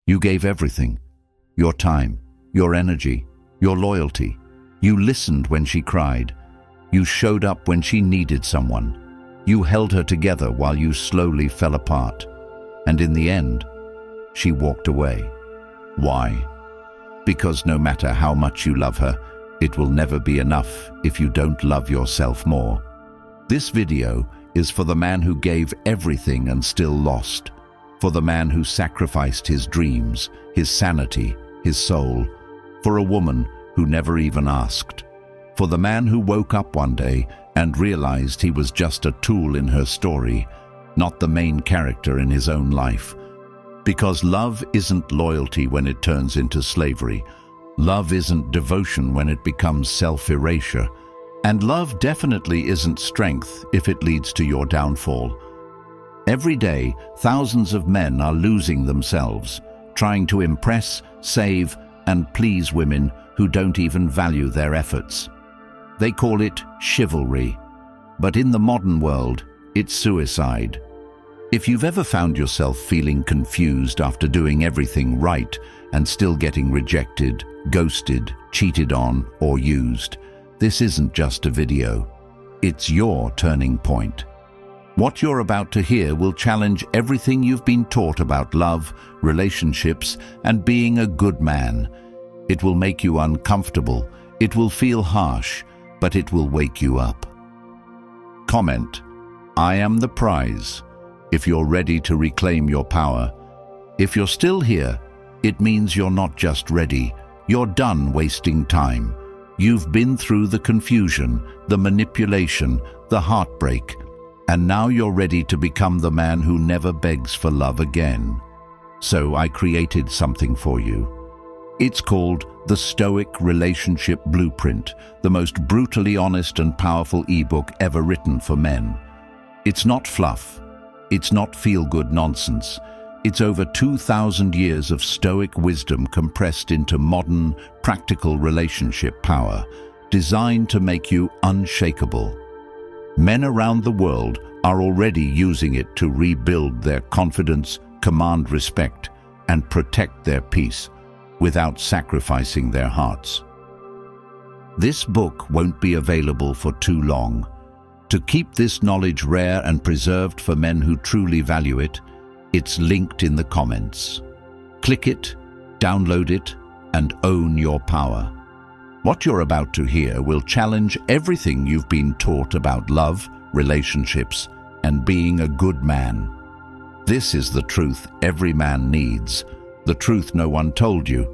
You gave everything. Your time, your energy, your loyalty. You listened when she cried. You showed up when she needed someone. You held her together while you slowly fell apart. And in the end, she walked away. Why? Because no matter how much you love her, it will never be enough if you don't love yourself more. This video is for the man who gave everything and still lost. For the man who sacrificed his dreams, his sanity, his soul. For a woman who never even asked. For the man who woke up one day and realized he was just a tool in her story, not the main character in his own life. Because love isn't loyalty when it turns into slavery. Love isn't devotion when it becomes self-erasure. And love definitely isn't strength if it leads to your downfall. Every day, thousands of men are losing themselves, trying to impress, save, and please women who don't even value their efforts. They call it chivalry, but in the modern world, it's suicide. If you've ever found yourself feeling confused after doing everything right and still getting rejected, ghosted, cheated on, or used, this isn't just a video. It's your turning point. What you're about to hear will challenge everything you've been taught about love, relationships, and being a good man. It will make you uncomfortable, it will feel harsh, but it will wake you up. Comment, "I am the prize," if you're ready to reclaim your power. If you're still here, it means you're not just ready, you're done wasting time. You've been through the confusion, the manipulation, the heartbreak, and now you're ready to become the man who never begs for love again. So I created something for you. It's called the Stoic Relationship Blueprint, the most brutally honest and powerful ebook ever written for men. It's not fluff. It's not feel-good nonsense. It's over 2,000 years of Stoic wisdom compressed into modern, practical relationship power, designed to make you unshakable. Men around the world are already using it to rebuild their confidence, command respect, and protect their peace without sacrificing their hearts. This book won't be available for too long. To keep this knowledge rare and preserved for men who truly value it, it's linked in the comments. Click it, download it, and own your power. What you're about to hear will challenge everything you've been taught about love, relationships, and being a good man. This is the truth every man needs, the truth no one told you,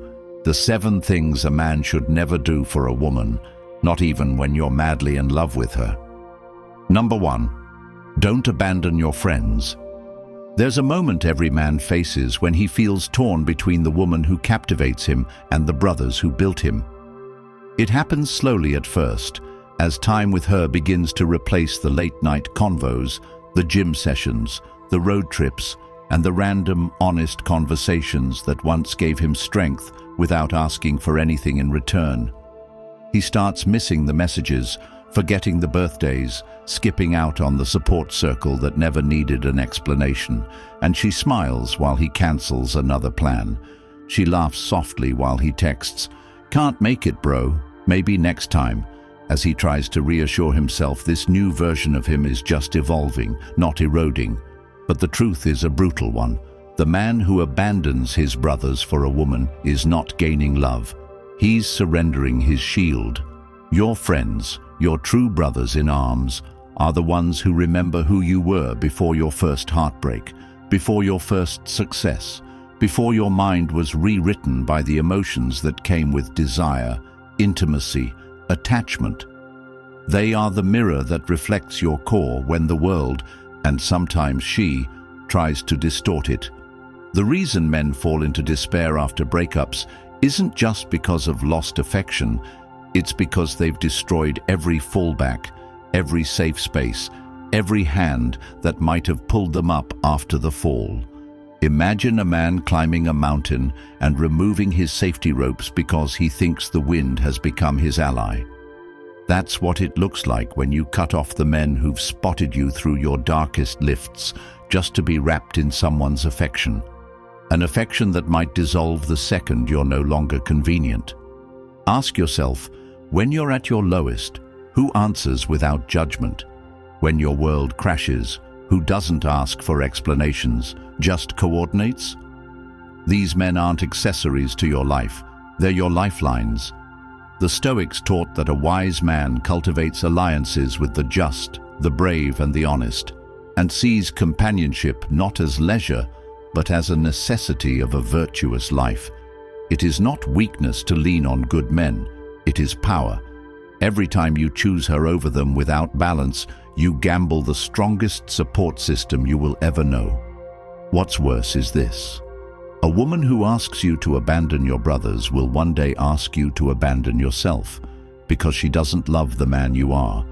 the 7 things a man should never do for a woman, not even when you're madly in love with her. Number 1, don't abandon your friends. There's a moment every man faces when he feels torn between the woman who captivates him and the brothers who built him. It happens slowly at first, as time with her begins to replace the late-night convos, the gym sessions, the road trips, and the random, honest conversations that once gave him strength without asking for anything in return. He starts missing the messages, forgetting the birthdays, skipping out on the support circle that never needed an explanation, and she smiles while he cancels another plan. She laughs softly while he texts, "Can't make it, bro, maybe next time," as he tries to reassure himself this new version of him is just evolving, not eroding. But the truth is a brutal one. The man who abandons his brothers for a woman is not gaining love. He's surrendering his shield. Your friends, your true brothers in arms, are the ones who remember who you were before your first heartbreak, before your first success, before your mind was rewritten by the emotions that came with desire, intimacy, attachment. They are the mirror that reflects your core when the world, and sometimes she, tries to distort it. The reason men fall into despair after breakups isn't just because of lost affection, it's because they've destroyed every fallback, every safe space, every hand that might have pulled them up after the fall. Imagine a man climbing a mountain and removing his safety ropes because he thinks the wind has become his ally. That's what it looks like when you cut off the men who've spotted you through your darkest lifts just to be wrapped in someone's affection. an affection that might dissolve the second you're no longer convenient. Ask yourself, when you're at your lowest, who answers without judgment? When your world crashes, who doesn't ask for explanations, just coordinates? These men aren't accessories to your life, they're your lifelines. The Stoics taught that a wise man cultivates alliances with the just, the brave and the honest, and sees companionship not as leisure, but as a necessity of a virtuous life. It is not weakness to lean on good men, it is power. Every time you choose her over them without balance, you gamble the strongest support system you will ever know. What's worse is this. A woman who asks you to abandon your brothers will one day ask you to abandon yourself, because she doesn't love the man you are.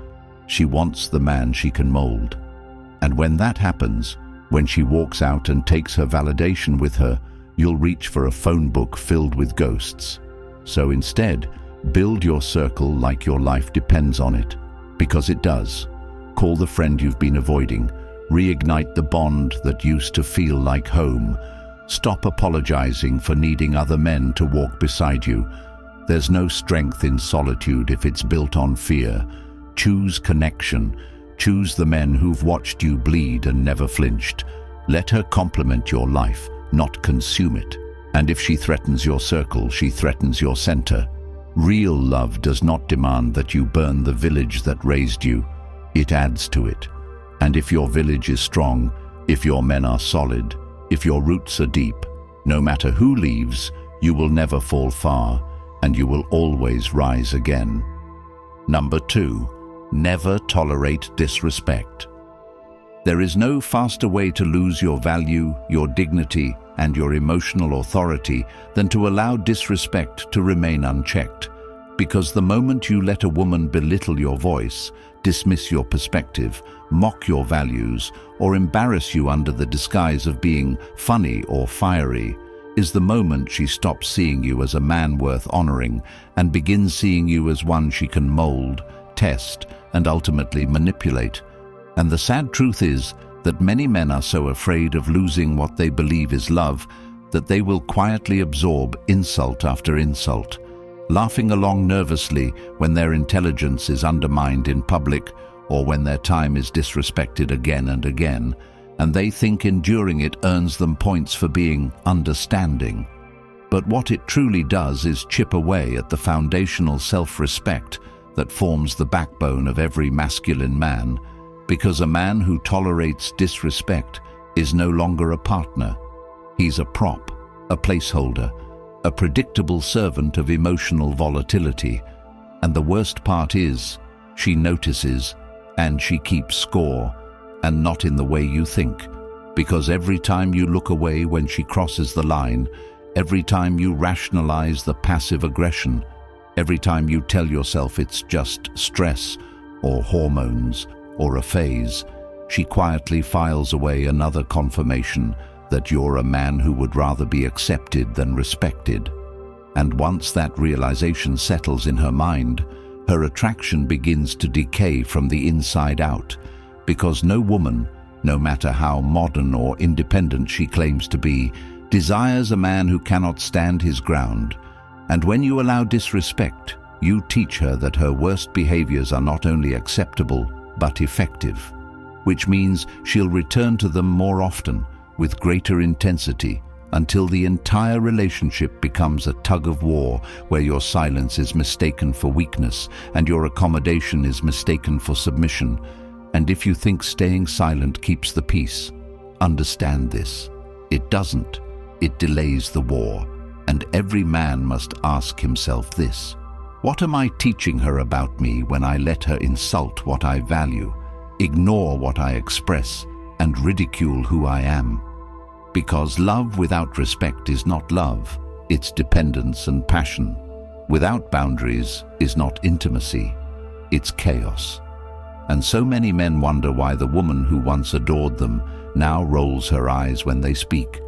She wants the man she can mold. And when that happens, when she walks out and takes her validation with her, you'll reach for a phone book filled with ghosts. So instead, build your circle like your life depends on it, because it does. Call the friend you've been avoiding. Reignite the bond that used to feel like home. Stop apologizing for needing other men to walk beside you. There's no strength in solitude if it's built on fear. Choose connection. Choose the men who've watched you bleed and never flinched. Let her complement your life, not consume it. And if she threatens your circle, she threatens your center. Real love does not demand that you burn the village that raised you. It adds to it. And if your village is strong, if your men are solid, if your roots are deep, no matter who leaves, you will never fall far, and you will always rise again. Number 2, never tolerate disrespect. There is no faster way to lose your value, your dignity, and your emotional authority than to allow disrespect to remain unchecked. Because the moment you let a woman belittle your voice, dismiss your perspective, mock your values, or embarrass you under the disguise of being funny or fiery, is the moment she stops seeing you as a man worth honoring and begins seeing you as one she can mold, test, and ultimately manipulate. And the sad truth is that many men are so afraid of losing what they believe is love that they will quietly absorb insult after insult, laughing along nervously when their intelligence is undermined in public or when their time is disrespected again and again, and they think enduring it earns them points for being understanding. But what it truly does is chip away at the foundational self-respect that forms the backbone of every masculine man, because a man who tolerates disrespect is no longer a partner. He's a prop, a placeholder, a predictable servant of emotional volatility. And the worst part is, she notices and she keeps score, and not in the way you think. Because every time you look away when she crosses the line, every time you rationalize the passive aggression, every time you tell yourself it's just stress or hormones or a phase, she quietly files away another confirmation that you're a man who would rather be accepted than respected. And once that realization settles in her mind, her attraction begins to decay from the inside out, because no woman, no matter how modern or independent she claims to be, desires a man who cannot stand his ground. And when you allow disrespect, you teach her that her worst behaviors are not only acceptable, but effective, which means she'll return to them more often, with greater intensity, until the entire relationship becomes a tug-of-war where your silence is mistaken for weakness and your accommodation is mistaken for submission. And if you think staying silent keeps the peace, understand this. It doesn't. It delays the war. And every man must ask himself this: what am I teaching her about me when I let her insult what I value, ignore what I express, and ridicule who I am? Because love without respect is not love, it's dependence and passion. Without boundaries is not intimacy, it's chaos. And so many men wonder why the woman who once adored them now rolls her eyes when they speak,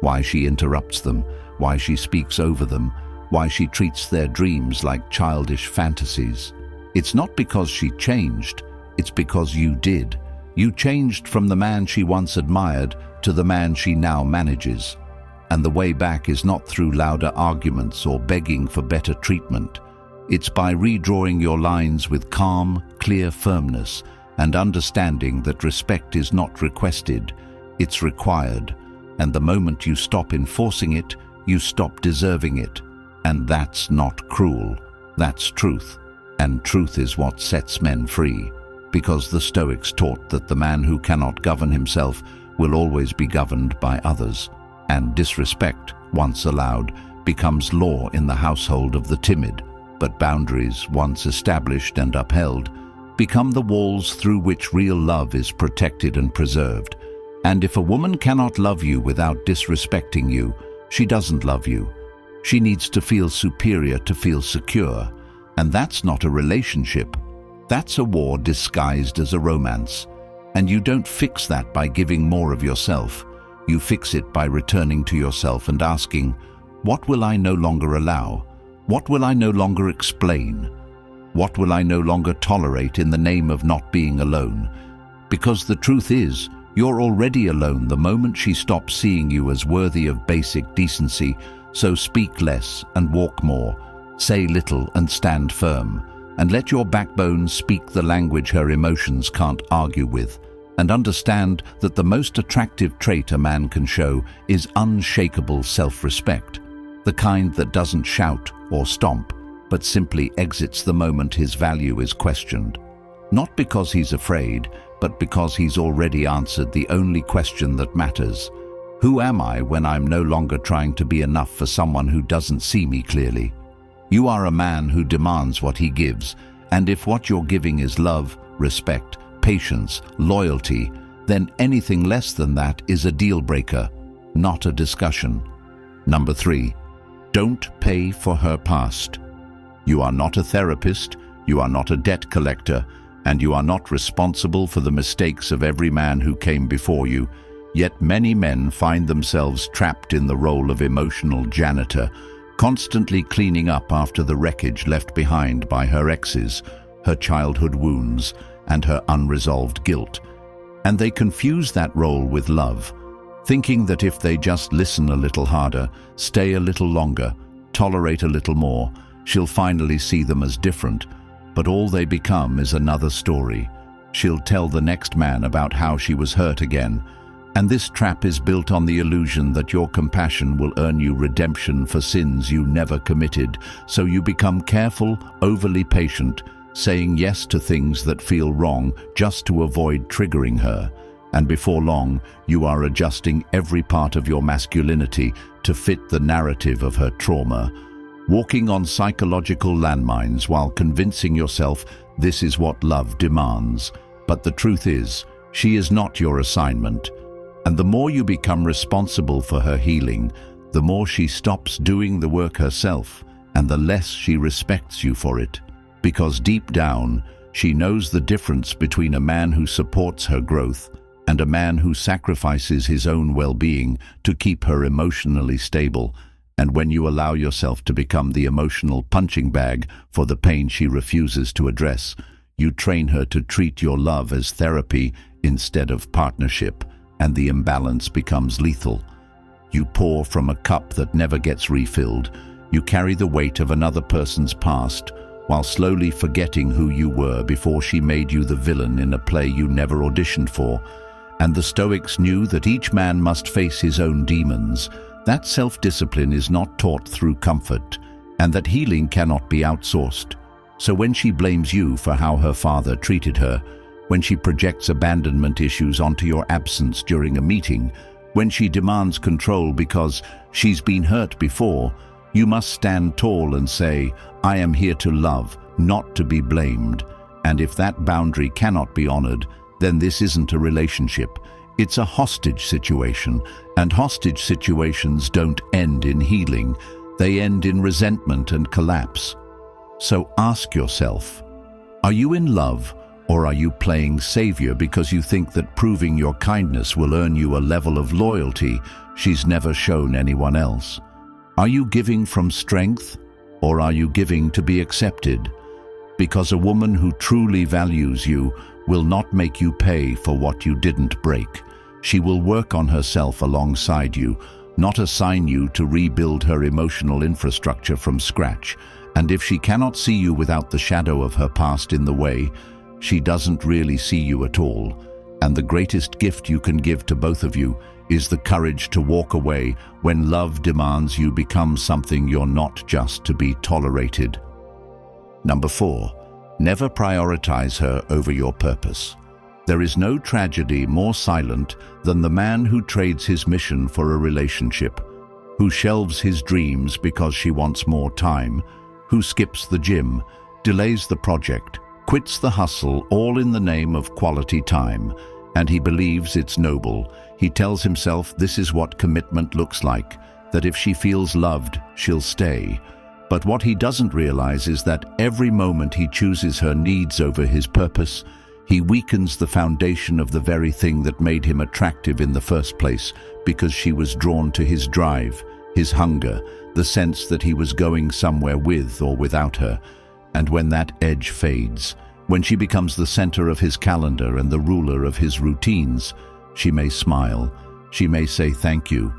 why she interrupts them, why she speaks over them, why she treats their dreams like childish fantasies. It's not because she changed, it's because you did. You changed from the man she once admired to the man she now manages. And the way back is not through louder arguments or begging for better treatment. It's by redrawing your lines with calm, clear firmness and understanding that respect is not requested, it's required. And the moment you stop enforcing it, you stop deserving it. And that's not cruel, that's truth. And truth is what sets men free. Because the Stoics taught that the man who cannot govern himself will always be governed by others. And disrespect, once allowed, becomes law in the household of the timid. But boundaries, once established and upheld, become the walls through which real love is protected and preserved. And if a woman cannot love you without disrespecting you, she doesn't love you. She needs to feel superior to feel secure. And that's not a relationship. That's a war disguised as a romance. And you don't fix that by giving more of yourself. You fix it by returning to yourself and asking, what will I no longer allow? What will I no longer explain? What will I no longer tolerate in the name of not being alone? Because the truth is, you're already alone the moment she stops seeing you as worthy of basic decency, so speak less and walk more, say little and stand firm, and let your backbone speak the language her emotions can't argue with, and understand that the most attractive trait a man can show is unshakable self-respect, the kind that doesn't shout or stomp, but simply exits the moment his value is questioned. Not because he's afraid, but because he's already answered the only question that matters. Who am I when I'm no longer trying to be enough for someone who doesn't see me clearly? You are a man who demands what he gives, and if what you're giving is love, respect, patience, loyalty, then anything less than that is a deal breaker, not a discussion. Number 3, don't pay for her past. You are not a therapist, you are not a debt collector, and you are not responsible for the mistakes of every man who came before you. Yet many men find themselves trapped in the role of emotional janitor, constantly cleaning up after the wreckage left behind by her exes, her childhood wounds, and her unresolved guilt. And they confuse that role with love, thinking that if they just listen a little harder, stay a little longer, tolerate a little more, she'll finally see them as different. But all they become is another story. She'll tell the next man about how she was hurt again. And this trap is built on the illusion that your compassion will earn you redemption for sins you never committed, so you become careful, overly patient, saying yes to things that feel wrong just to avoid triggering her. And before long, you are adjusting every part of your masculinity to fit the narrative of her trauma, walking on psychological landmines while convincing yourself this is what love demands. But the truth is, she is not your assignment. And the more you become responsible for her healing, the more she stops doing the work herself, and the less she respects you for it. Because deep down, she knows the difference between a man who supports her growth and a man who sacrifices his own well-being to keep her emotionally stable. And when you allow yourself to become the emotional punching bag for the pain she refuses to address, you train her to treat your love as therapy instead of partnership, and the imbalance becomes lethal. You pour from a cup that never gets refilled. You carry the weight of another person's past, while slowly forgetting who you were before she made you the villain in a play you never auditioned for. And the Stoics knew that each man must face his own demons, that self-discipline is not taught through comfort, and that healing cannot be outsourced. So when she blames you for how her father treated her, when she projects abandonment issues onto your absence during a meeting, when she demands control because she's been hurt before, you must stand tall and say, I am here to love, not to be blamed. And if that boundary cannot be honored, then this isn't a relationship. It's a hostage situation, and hostage situations don't end in healing. They end in resentment and collapse. So ask yourself, are you in love, or are you playing savior because you think that proving your kindness will earn you a level of loyalty she's never shown anyone else? Are you giving from strength, or are you giving to be accepted? Because a woman who truly values you will not make you pay for what you didn't break. She will work on herself alongside you, not assign you to rebuild her emotional infrastructure from scratch. And if she cannot see you without the shadow of her past in the way, she doesn't really see you at all. And the greatest gift you can give to both of you is the courage to walk away when love demands you become something you're not, just to be tolerated. Number 4, never prioritize her over your purpose. There is no tragedy more silent than the man who trades his mission for a relationship, who shelves his dreams because she wants more time, who skips the gym, delays the project, quits the hustle, all in the name of quality time. And he believes it's noble. He tells himself this is what commitment looks like, that if she feels loved, she'll stay. But what he doesn't realize is that every moment he chooses her needs over his purpose, he weakens the foundation of the very thing that made him attractive in the first place, because she was drawn to his drive, his hunger, the sense that he was going somewhere with or without her. And when that edge fades, when she becomes the center of his calendar and the ruler of his routines, she may smile, she may say thank you,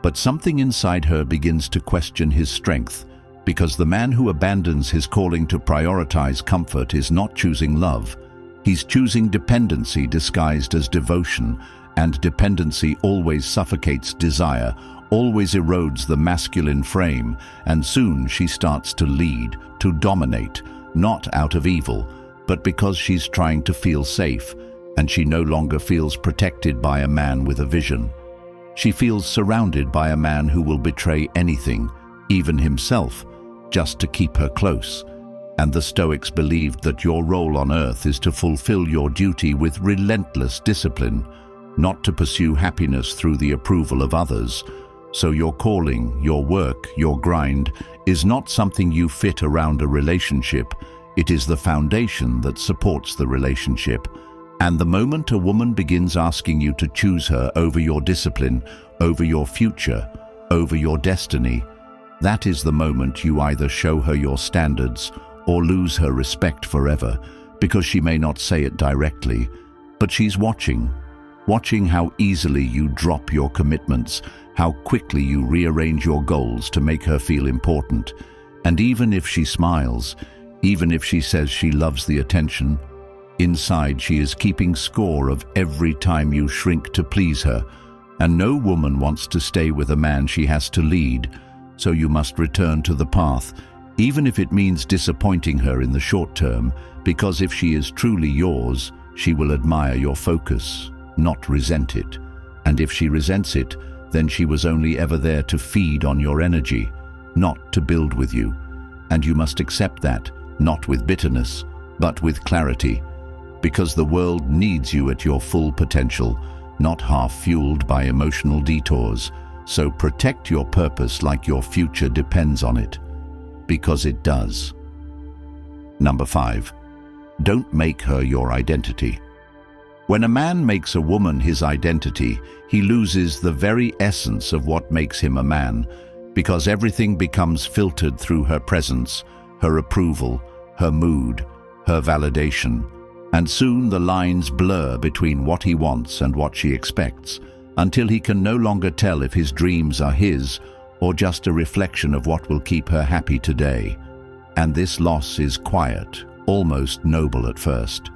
but something inside her begins to question his strength, because the man who abandons his calling to prioritize comfort is not choosing love. He's choosing dependency disguised as devotion, and dependency always suffocates desire, always erodes the masculine frame, and soon she starts to lead, to dominate, not out of evil, but because she's trying to feel safe, and she no longer feels protected by a man with a vision. She feels surrounded by a man who will betray anything, even himself, just to keep her close. And the Stoics believed that your role on earth is to fulfill your duty with relentless discipline, not to pursue happiness through the approval of others. So your calling, your work, your grind is not something you fit around a relationship. It is the foundation that supports the relationship. And the moment a woman begins asking you to choose her over your discipline, over your future, over your destiny, that is the moment you either show her your standards or lose her respect forever, because she may not say it directly, but she's watching how easily you drop your commitments, how quickly you rearrange your goals to make her feel important. And even if she smiles, even if she says she loves the attention, inside she is keeping score of every time you shrink to please her. And no woman wants to stay with a man she has to lead, so you must return to the path, even if it means disappointing her in the short term, because if she is truly yours, she will admire your focus, not resent it. And if she resents it, then she was only ever there to feed on your energy, not to build with you. And you must accept that, not with bitterness, but with clarity, because the world needs you at your full potential, not half-fueled by emotional detours. So protect your purpose like your future depends on it, because it does. Number 5, don't make her your identity. When a man makes a woman his identity, he loses the very essence of what makes him a man, because everything becomes filtered through her presence, her approval, her mood, her validation. And soon the lines blur between what he wants and what she expects, until he can no longer tell if his dreams are his or just a reflection of what will keep her happy today. And this loss is quiet, almost noble at first,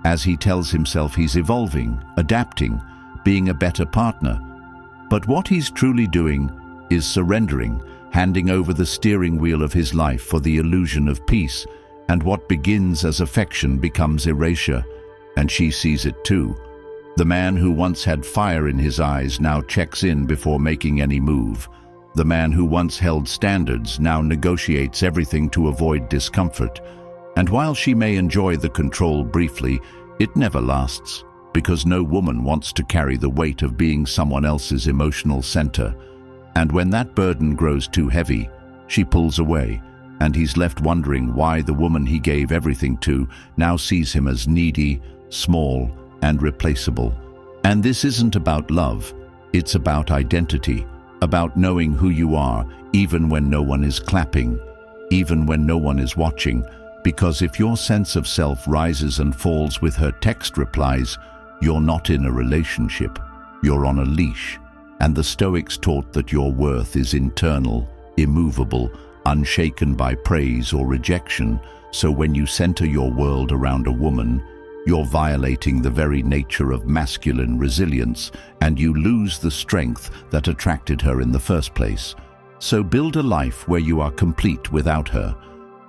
as he tells himself he's evolving, adapting, being a better partner. But what he's truly doing is surrendering, handing over the steering wheel of his life for the illusion of peace, and what begins as affection becomes erasure, and she sees it too. The man who once had fire in his eyes now checks in before making any move. The man who once held standards now negotiates everything to avoid discomfort. And while she may enjoy the control briefly, it never lasts, because no woman wants to carry the weight of being someone else's emotional center. And when that burden grows too heavy, she pulls away, and he's left wondering why the woman he gave everything to now sees him as needy, small, and replaceable. And this isn't about love, it's about identity, about knowing who you are, even when no one is clapping, even when no one is watching. Because if your sense of self rises and falls with her text replies, you're not in a relationship, you're on a leash. And the Stoics taught that your worth is internal, immovable, unshaken by praise or rejection. So when you center your world around a woman, you're violating the very nature of masculine resilience, and you lose the strength that attracted her in the first place. So build a life where you are complete without her,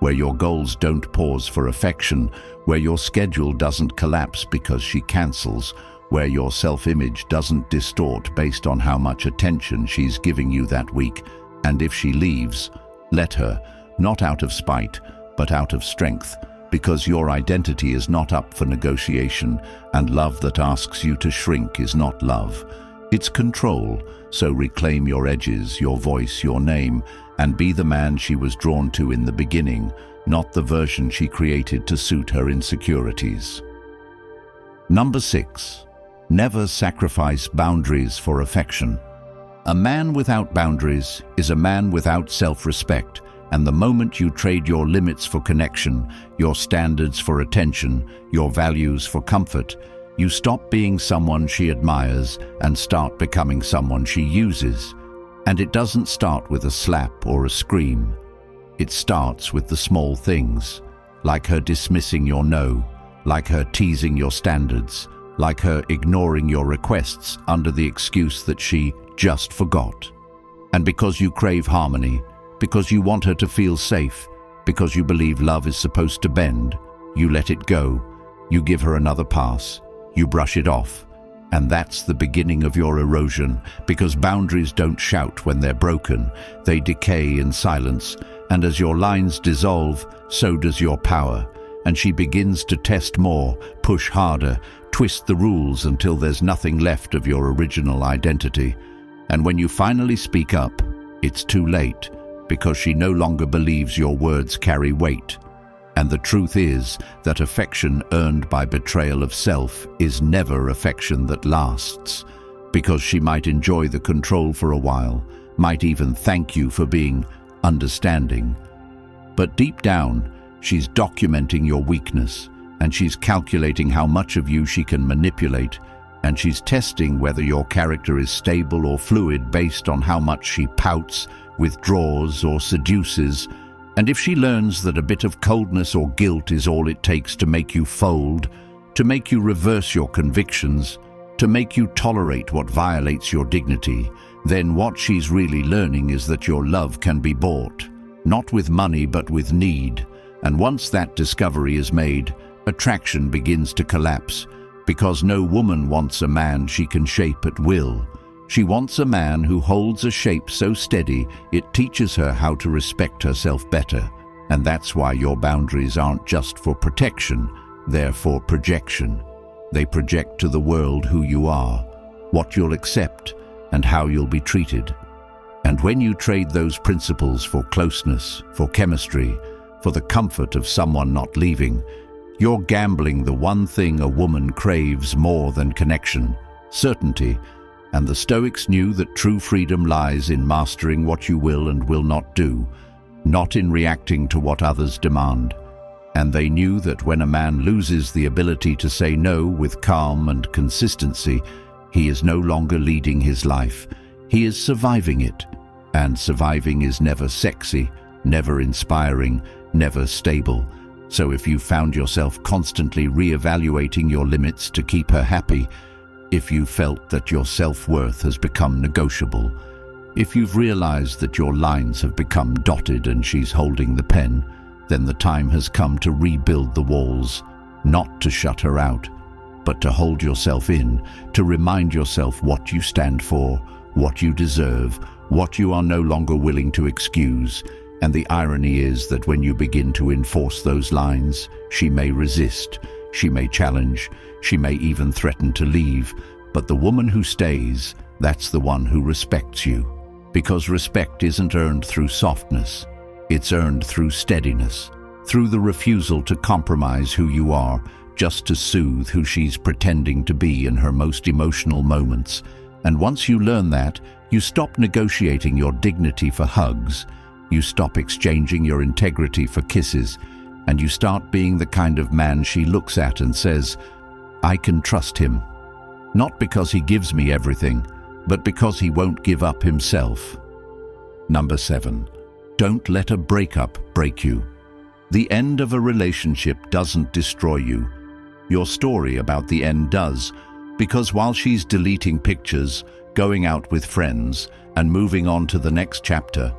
where your goals don't pause for affection, where your schedule doesn't collapse because she cancels, where your self-image doesn't distort based on how much attention she's giving you that week. And if she leaves, let her, not out of spite, but out of strength, because your identity is not up for negotiation, and love that asks you to shrink is not love. It's control. So reclaim your edges, your voice, your name, and be the man she was drawn to in the beginning, not the version she created to suit her insecurities. Number 6. Never sacrifice boundaries for affection. A man without boundaries is a man without self-respect, and the moment you trade your limits for connection, your standards for attention, your values for comfort, you stop being someone she admires and start becoming someone she uses. And it doesn't start with a slap or a scream. It starts with the small things, like her dismissing your no, like her teasing your standards, like her ignoring your requests under the excuse that she just forgot. And because you crave harmony, because you want her to feel safe, because you believe love is supposed to bend, you let it go. You give her another pass. You brush it off. And that's the beginning of your erosion, because boundaries don't shout when they're broken. They decay in silence. And as your lines dissolve, so does your power. And she begins to test more, push harder, twist the rules until there's nothing left of your original identity. And when you finally speak up, it's too late, because she no longer believes your words carry weight. And the truth is that affection earned by betrayal of self is never affection that lasts, because she might enjoy the control for a while, might even thank you for being understanding. But deep down, she's documenting your weakness, and she's calculating how much of you she can manipulate, and she's testing whether your character is stable or fluid based on how much she pouts, withdraws, or seduces. And if she learns that a bit of coldness or guilt is all it takes to make you fold, to make you reverse your convictions, to make you tolerate what violates your dignity, then what she's really learning is that your love can be bought, not with money but with need. And once that discovery is made, attraction begins to collapse, because no woman wants a man she can shape at will. She wants a man who holds a shape so steady it teaches her how to respect herself better. And that's why your boundaries aren't just for protection, they're for projection. They project to the world who you are, what you'll accept, and how you'll be treated. And when you trade those principles for closeness, for chemistry, for the comfort of someone not leaving, you're gambling the one thing a woman craves more than connection: certainty. And the Stoics knew that true freedom lies in mastering what you will and will not do, not in reacting to what others demand. And they knew that when a man loses the ability to say no with calm and consistency, he is no longer leading his life. He is surviving it. And surviving is never sexy, never inspiring, never stable. So if you found yourself constantly re-evaluating your limits to keep her happy, if you felt that your self-worth has become negotiable, if you've realized that your lines have become dotted and she's holding the pen, then the time has come to rebuild the walls, not to shut her out, but to hold yourself in, to remind yourself what you stand for, what you deserve, what you are no longer willing to excuse. And the irony is that when you begin to enforce those lines, she may resist, she may challenge, she may even threaten to leave. But the woman who stays, that's the one who respects you. Because respect isn't earned through softness. It's earned through steadiness, through the refusal to compromise who you are, just to soothe who she's pretending to be in her most emotional moments. And once you learn that, you stop negotiating your dignity for hugs, you stop exchanging your integrity for kisses, and you start being the kind of man she looks at and says, "I can trust him." Not because he gives me everything, but because he won't give up himself. Number 7. Don't let a breakup break you. The end of a relationship doesn't destroy you. Your story about the end does, because while she's deleting pictures, going out with friends, and moving on to the next chapter,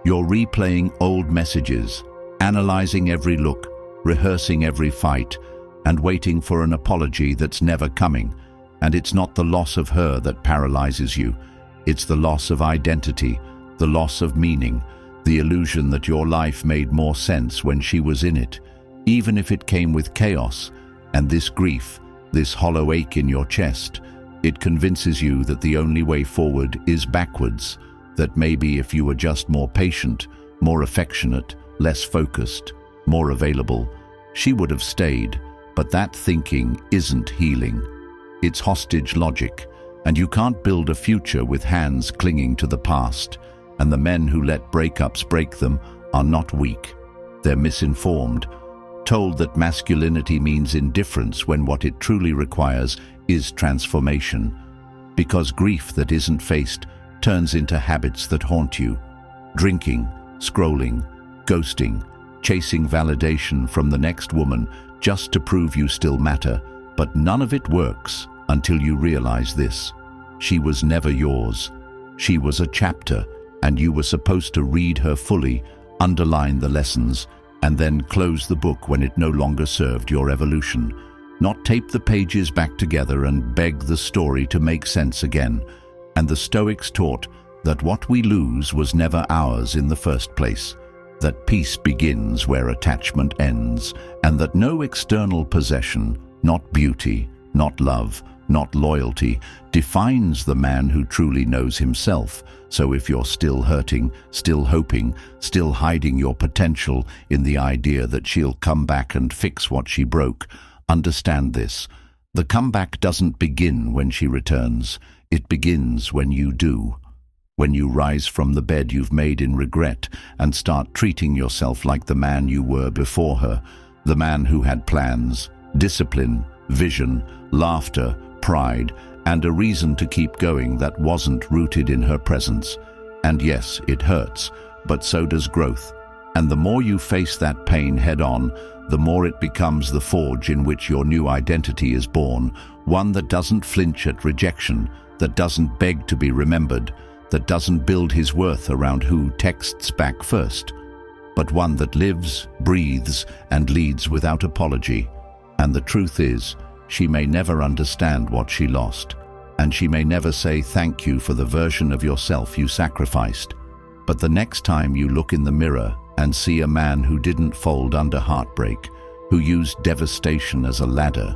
you're replaying old messages, analyzing every look, rehearsing every fight, and waiting for an apology that's never coming. And it's not the loss of her that paralyzes you. It's the loss of identity, the loss of meaning, the illusion that your life made more sense when she was in it, even if it came with chaos. And this grief, this hollow ache in your chest, it convinces you that the only way forward is backwards, that maybe if you were just more patient, more affectionate, less focused, more available, she would have stayed. But that thinking isn't healing. It's hostage logic, and you can't build a future with hands clinging to the past. And the men who let breakups break them are not weak. They're misinformed, told that masculinity means indifference when what it truly requires is transformation. Because grief that isn't faced turns into habits that haunt you. Drinking, scrolling, ghosting, chasing validation from the next woman just to prove you still matter. But none of it works until you realize this. She was never yours. She was a chapter, and you were supposed to read her fully, underline the lessons, and then close the book when it no longer served your evolution. Not tape the pages back together and beg the story to make sense again. And the Stoics taught that what we lose was never ours in the first place, that peace begins where attachment ends, and that no external possession, not beauty, not love, not loyalty, defines the man who truly knows himself. So if you're still hurting, still hoping, still hiding your potential in the idea that she'll come back and fix what she broke, understand this. The comeback doesn't begin when she returns. It begins when you do. When you rise from the bed you've made in regret and start treating yourself like the man you were before her, the man who had plans, discipline, vision, laughter, pride, and a reason to keep going that wasn't rooted in her presence. And yes, it hurts, but so does growth. And the more you face that pain head-on, the more it becomes the forge in which your new identity is born, one that doesn't flinch at rejection, that doesn't beg to be remembered, that doesn't build his worth around who texts back first, but one that lives, breathes, and leads without apology. And the truth is, she may never understand what she lost, and she may never say thank you for the version of yourself you sacrificed. But the next time you look in the mirror and see a man who didn't fold under heartbreak, who used devastation as a ladder,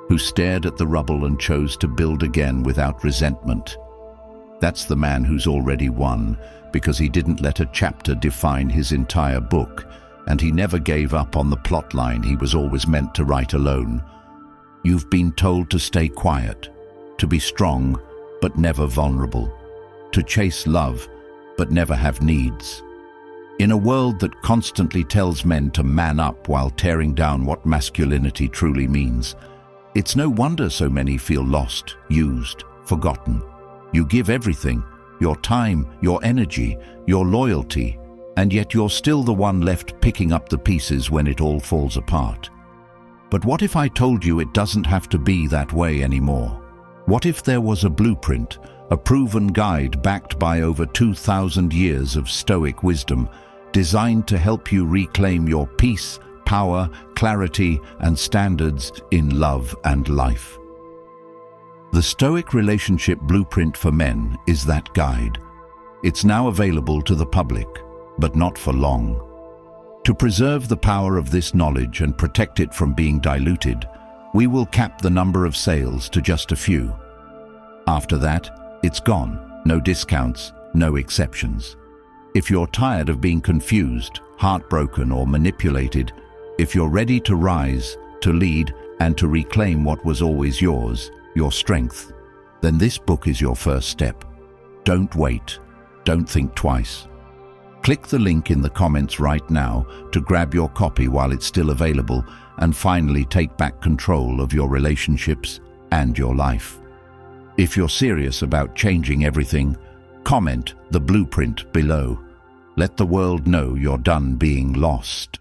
who stared at the rubble and chose to build again without resentment, that's the man who's already won, because he didn't let a chapter define his entire book, and he never gave up on the plotline he was always meant to write alone. You've been told to stay quiet, to be strong, but never vulnerable, to chase love, but never have needs. In a world that constantly tells men to man up while tearing down what masculinity truly means, it's no wonder so many feel lost, used, forgotten. You give everything, your time, your energy, your loyalty, and yet you're still the one left picking up the pieces when it all falls apart. But what if I told you it doesn't have to be that way anymore? What if there was a blueprint, a proven guide backed by over 2,000 years of Stoic wisdom, designed to help you reclaim your peace, power, clarity, and standards in love and life? The Stoic Relationship Blueprint for Men is that guide. It's now available to the public, but not for long. To preserve the power of this knowledge and protect it from being diluted, we will cap the number of sales to just a few. After that, it's gone. No discounts, no exceptions. If you're tired of being confused, heartbroken, or manipulated, if you're ready to rise, to lead, and to reclaim what was always yours, your strength, then this book is your first step. Don't wait. Don't think twice. Click the link in the comments right now to grab your copy while it's still available and finally take back control of your relationships and your life. If you're serious about changing everything, comment the blueprint below. Let the world know you're done being lost.